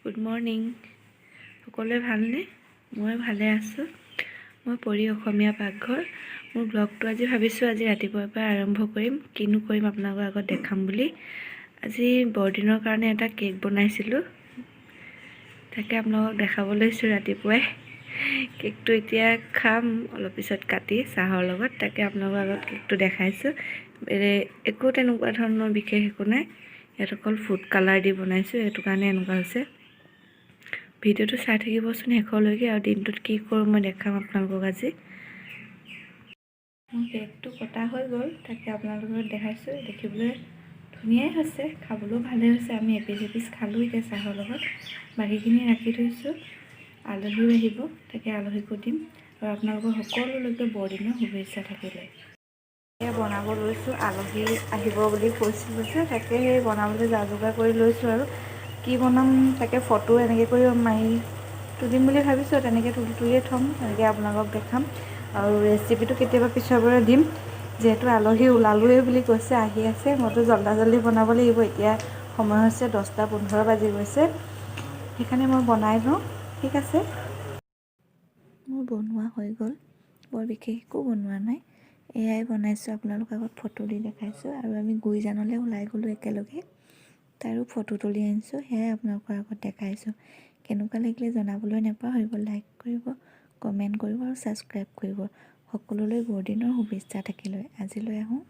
Good morning সকলোৱে ভালনে? মই ভালে আছোঁ। মই পৰি অসমীয়া পাকঘৰ। মোৰ ব্লগটো আজি ভাবিছোঁ আজি ৰাতিপুৱাৰ পৰা আৰম্ভ কৰিম। কিনো কৰিম আপোনালোকৰ আগত দেখাম বুলি। আজি বৰদিনৰ কাৰণে এটা কেক বনাইছিলোঁ, তাকে আপোনালোকক দেখাব লৈছোঁ ৰাতিপুৱাই। কেকটো এতিয়া খাম অলপ পিছত কাটি চাহৰ লগত, তাকে আপোনালোকৰ আগত কেকটো দেখাইছোঁ। একো তেনেকুৱা ধৰণৰ বিশেষ একো নাই, ইয়াত অকল ফুড কালাৰ দি বনাইছোঁ, সেইটো কাৰণে এনেকুৱা হৈছে। ভিডিঅ'টো চাই থাকিবচোন শেষলৈকে, আৰু দিনটোত কি কৰোঁ মই দেখাম আপোনালোকক আজি। মোৰ কেকটো কটা হৈ গ'ল, তাকে আপোনালোকক দেখাইছোঁ। দেখিবলৈ ধুনীয়াই হৈছে, খাবলৈও ভালেই হৈছে। আমি এপিচ এপিচ খালোঁ এতিয়া চাহৰ লগত। বাকীখিনি ৰাখি থৈছোঁ, আলহীও আহিব, তাকে আলহীকো দিম। আৰু আপোনালোকৰ সকলোলৈকে বৰদিনৰ শুভেচ্ছা থাকিলে। এয়া বনাব লৈছোঁ, আলহী আহিব বুলি কৈছিলোঁ যে, তাকে সেই বনাবলৈ যা যোগাৰ কৰি লৈছোঁ। আৰু কি বনাম তাকে ফটো এনেকৈ কৰি মাৰি তুলিম বুলি ভাবিছোঁ। তেনেকৈ তুলিয়ে থ'ম, তেনেকৈ আপোনালোকক দেখাম। আৰু ৰেচিপিটো কেতিয়াবা পিছৰ পৰা দিম, যিহেতু আলহী ওলালোৱে বুলি কৈছে, আহি আছে। মইতো জল্দি বনাব লাগিব। এতিয়া সময় হৈছে 10:15 বাজি গৈছে, সেইকাৰণে মই বনাই লওঁ। ঠিক আছে, মোৰ বনোৱা হৈ গ'ল, বৰ বিশেষ একো বনোৱা নাই। এয়াই বনাইছোঁ, আপোনালোকৰ আগত ফটো দি দেখাইছোঁ। আৰু আমি গুইজানলৈ ওলাই গ'লোঁ একেলগে, তাৰো ফটো তুলি আনিছোঁ, সেয়াই আপোনালোকৰ আগত দেখাইছোঁ। কেনেকুৱা লাগিলে জনাবলৈ নাপাহৰিব। লাইক কৰিব, কমেণ্ট কৰিব আৰু ছাবস্ক্ৰাইব কৰিব। সকলোলৈ বৰদিনৰ শুভেচ্ছা থাকিলে। আজিলৈ আহোঁ।